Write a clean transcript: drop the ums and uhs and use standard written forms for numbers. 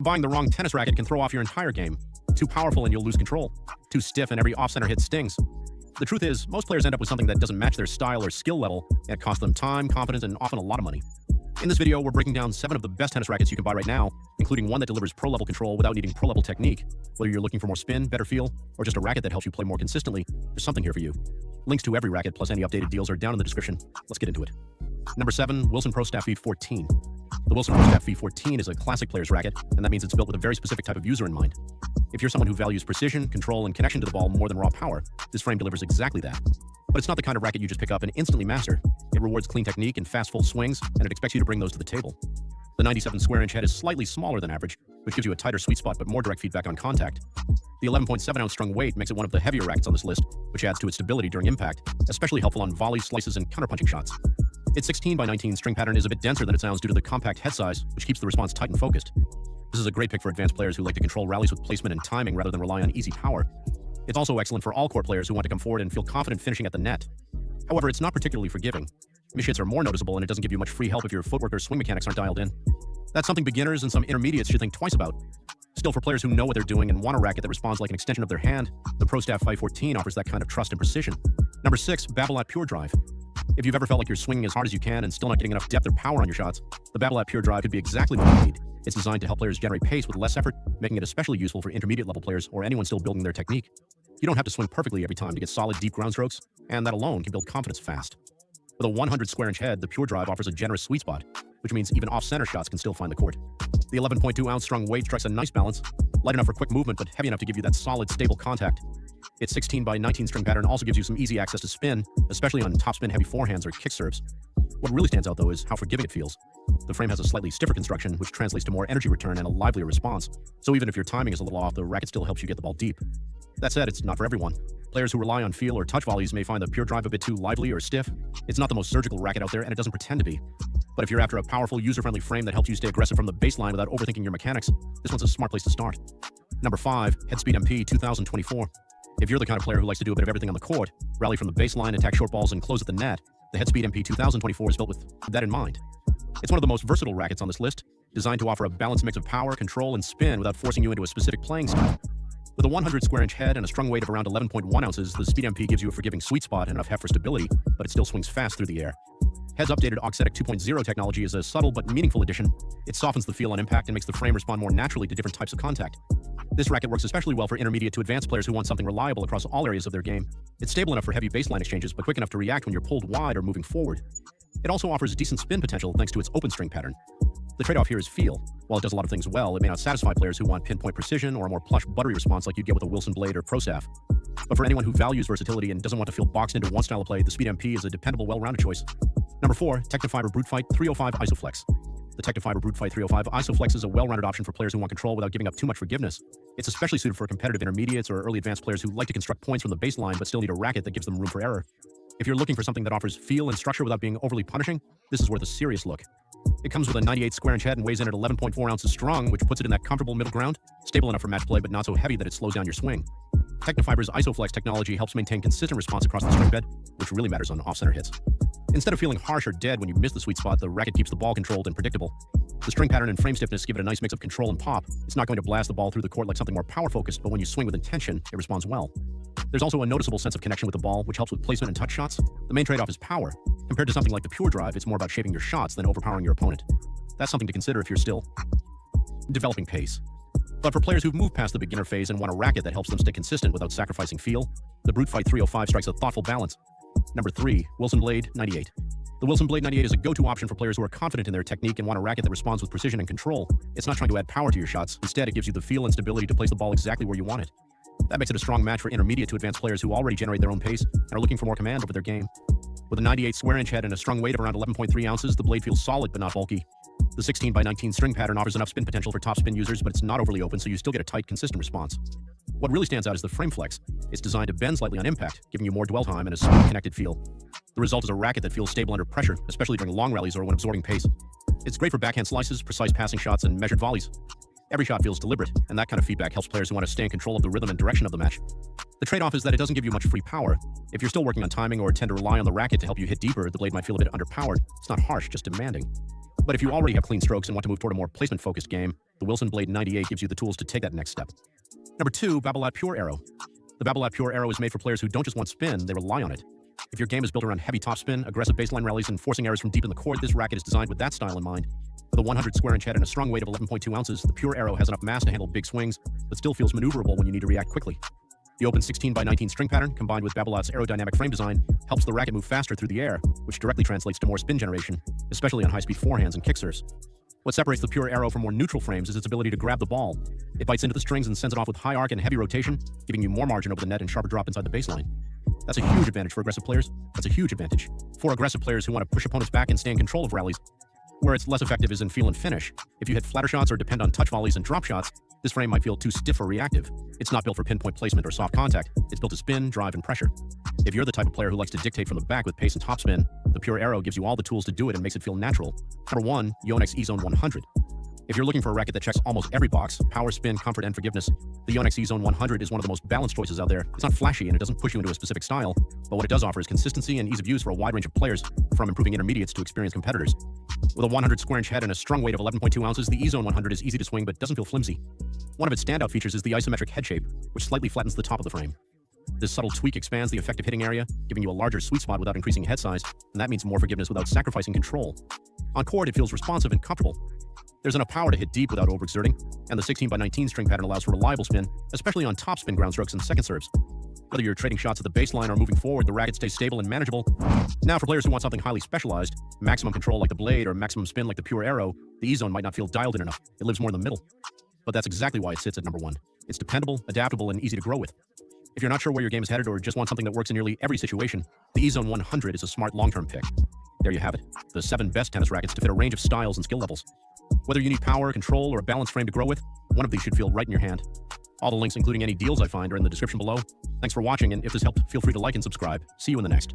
Buying the wrong tennis racket can throw off your entire game. Too powerful and you'll lose control. Too stiff and every off-center hit stings. The truth is, most players end up with something that doesn't match their style or skill level, and it costs them time, confidence, and often a lot of money. In this video, we're breaking down 7 of the best tennis rackets you can buy right now, including one that delivers pro-level control without needing pro-level technique. Whether you're looking for more spin, better feel, or just a racket that helps you play more consistently, there's something here for you. Links to every racket plus any updated deals are down in the description. Let's get into it. Number 7, Wilson Pro Staff V14. The Wilson Pro Staff V14 is a classic player's racket, and that means it's built with a very specific type of user in mind. If you're someone who values precision, control, and connection to the ball more than raw power, this frame delivers exactly that. But it's not the kind of racket you just pick up and instantly master. It rewards clean technique and fast full swings, and it expects you to bring those to the table. The 97 square inch head is slightly smaller than average, which gives you a tighter sweet spot but more direct feedback on contact. The 11.7 ounce strung weight makes it one of the heavier rackets on this list, which adds to its stability during impact, especially helpful on volleys, slices, and counterpunching shots. Its 16 by 19 string pattern is a bit denser than it sounds due to the compact head size, which keeps the response tight and focused. This is a great pick for advanced players who like to control rallies with placement and timing rather than rely on easy power. It's also excellent for all-court players who want to come forward and feel confident finishing at the net. However, it's not particularly forgiving. Mishits are more noticeable, and it doesn't give you much free help if your footwork or swing mechanics aren't dialed in. That's something beginners and some intermediates should think twice about. Still, for players who know what they're doing and want a racket that responds like an extension of their hand, the Pro Staff 514 offers that kind of trust and precision. Number 6, Babolat Pure Drive. If you've ever felt like you're swinging as hard as you can and still not getting enough depth or power on your shots, the Babolat Pure Drive could be exactly what you need. It's designed to help players generate pace with less effort, making it especially useful for intermediate-level players or anyone still building their technique. You don't have to swing perfectly every time to get solid, deep ground strokes, and that alone can build confidence fast. With a 100 square inch head, the Pure Drive offers a generous sweet spot, which means even off-center shots can still find the court. The 11.2 ounce strung weight strikes a nice balance, light enough for quick movement but heavy enough to give you that solid, stable contact. Its 16 by 19 string pattern also gives you some easy access to spin, especially on topspin heavy forehands or kick serves. What really stands out though is how forgiving it feels. The frame has a slightly stiffer construction, which translates to more energy return and a livelier response, so even if your timing is a little off, the racket still helps you get the ball deep. That said, it's not for everyone. Players who rely on feel or touch volleys may find the Pure Drive a bit too lively or stiff. It's not the most surgical racket out there, and it doesn't pretend to be. But if you're after a powerful, user-friendly frame that helps you stay aggressive from the baseline without overthinking your mechanics, this one's a smart place to start. Number 5, Headspeed MP 2024. If you're the kind of player who likes to do a bit of everything on the court, rally from the baseline, attack short balls, and close at the net, the Headspeed MP 2024 is built with that in mind. It's one of the most versatile rackets on this list, designed to offer a balanced mix of power, control, and spin without forcing you into a specific playing style. With a 100 square inch head and a strung weight of around 11.1 ounces, the Speed MP gives you a forgiving sweet spot and enough heft for stability, but it still swings fast through the air. Head's updated Auxetic 2.0 technology is a subtle but meaningful addition. It softens the feel on impact and makes the frame respond more naturally to different types of contact. This racket works especially well for intermediate to advanced players who want something reliable across all areas of their game. It's stable enough for heavy baseline exchanges, but quick enough to react when you're pulled wide or moving forward. It also offers decent spin potential thanks to its open string pattern. The trade-off here is feel. While it does a lot of things well, it may not satisfy players who want pinpoint precision or a more plush, buttery response like you'd get with a Wilson Blade or Pro Staff. But for anyone who values versatility and doesn't want to feel boxed into one style of play, the Speed MP is a dependable, well-rounded choice. Number 4, Technifiber Brute Fight 305 Isoflex. The Technifiber Brute Fight 305 Isoflex is a well-rounded option for players who want control without giving up too much forgiveness. It's especially suited for competitive intermediates or early advanced players who like to construct points from the baseline but still need a racket that gives them room for error. If you're looking for something that offers feel and structure without being overly punishing, this is worth a serious look. It comes with a 98 square inch head and weighs in at 11.4 ounces strung, which puts it in that comfortable middle ground, stable enough for match play but not so heavy that it slows down your swing. Technifiber's Isoflex technology helps maintain consistent response across the string bed, which really matters on off-center hits. Instead of feeling harsh or dead when you miss the sweet spot, the racket keeps the ball controlled and predictable. The string pattern and frame stiffness give it a nice mix of control and pop. It's not going to blast the ball through the court like something more power-focused, but when you swing with intention, it responds well. There's also a noticeable sense of connection with the ball, which helps with placement and touch shots. The main trade-off is power. Compared to something like the Pure Drive, it's more about shaping your shots than overpowering your opponent. That's something to consider if you're still developing pace. But for players who've moved past the beginner phase and want a racket that helps them stay consistent without sacrificing feel, the Brute Fight 305 strikes a thoughtful balance. Number 3, Wilson Blade 98. The Wilson Blade 98 is a go-to option for players who are confident in their technique and want a racket that responds with precision and control. It's not trying to add power to your shots. Instead, it gives you the feel and stability to place the ball exactly where you want it. That makes it a strong match for intermediate to advanced players who already generate their own pace and are looking for more command over their game. With a 98 square inch head and a strung weight of around 11.3 ounces, the blade feels solid but not bulky. The 16 by 19 string pattern offers enough spin potential for top spin users, but it's not overly open, so you still get a tight, consistent response. What really stands out is the frame flex. It's designed to bend slightly on impact, giving you more dwell time and a smooth, connected feel. The result is a racket that feels stable under pressure, especially during long rallies or when absorbing pace. It's great for backhand slices, precise passing shots, and measured volleys. Every shot feels deliberate, and that kind of feedback helps players who want to stay in control of the rhythm and direction of the match. The trade-off is that it doesn't give you much free power. If you're still working on timing or tend to rely on the racket to help you hit deeper, the blade might feel a bit underpowered. It's not harsh, just demanding. But if you already have clean strokes and want to move toward a more placement-focused game, the Wilson Blade 98 gives you the tools to take that next step. Number 2, Babolat Pure Arrow. The Babolat Pure Arrow is made for players who don't just want spin, they rely on it. If your game is built around heavy topspin, aggressive baseline rallies, and forcing errors from deep in the court, this racket is designed with that style in mind. With a 100 square inch head and a strong weight of 11.2 ounces, the Pure Arrow has enough mass to handle big swings, but still feels maneuverable when you need to react quickly. The open 16x19 string pattern, combined with Babolat's aerodynamic frame design, helps the racket move faster through the air, which directly translates to more spin generation, especially on high-speed forehands and kick serves. What separates the Pure Arrow from more neutral frames is its ability to grab the ball. It bites into the strings and sends it off with high arc and heavy rotation, giving you more margin over the net and sharper drop inside the baseline. That's a huge advantage for aggressive players. That's a huge advantage for aggressive players who want to push opponents back and stay in control of rallies. Where it's less effective is in feel and finish. If you hit flatter shots or depend on touch volleys and drop shots, this frame might feel too stiff or reactive. It's not built for pinpoint placement or soft contact. It's built to spin, drive, and pressure. If you're the type of player who likes to dictate from the back with pace and topspin, the Pure Arrow gives you all the tools to do it and makes it feel natural. Number 1, Yonex E-Zone 100. If you're looking for a racket that checks almost every box, power, spin, comfort, and forgiveness, the Yonex E-Zone 100 is one of the most balanced choices out there. It's not flashy and it doesn't push you into a specific style, but what it does offer is consistency and ease of use for a wide range of players, from improving intermediates to experienced competitors. With a 100 square inch head and a strong weight of 11.2 ounces, the E-Zone 100 is easy to swing but doesn't feel flimsy. One of its standout features is the isometric head shape, which slightly flattens the top of the frame. This subtle tweak expands the effective hitting area, giving you a larger sweet spot without increasing head size, and that means more forgiveness without sacrificing control. On court, it feels responsive and comfortable. There's enough power to hit deep without overexerting, and the 16x19 string pattern allows for reliable spin, especially on topspin ground strokes and second serves. Whether you're trading shots at the baseline or moving forward, the racket stays stable and manageable. Now, for players who want something highly specialized, maximum control like the Blade or maximum spin like the Pure Arrow, the E-Zone might not feel dialed in enough. It lives more in the middle. But that's exactly why it sits at number 1. It's dependable, adaptable, and easy to grow with. If you're not sure where your game is headed or just want something that works in nearly every situation, the E-Zone 100 is a smart long-term pick. There you have it, the 7 best tennis rackets to fit a range of styles and skill levels. Whether you need power, control, or a balanced frame to grow with, one of these should feel right in your hand. All the links, including any deals I find, are in the description below. Thanks for watching, and if this helped, feel free to like and subscribe. See you in the next.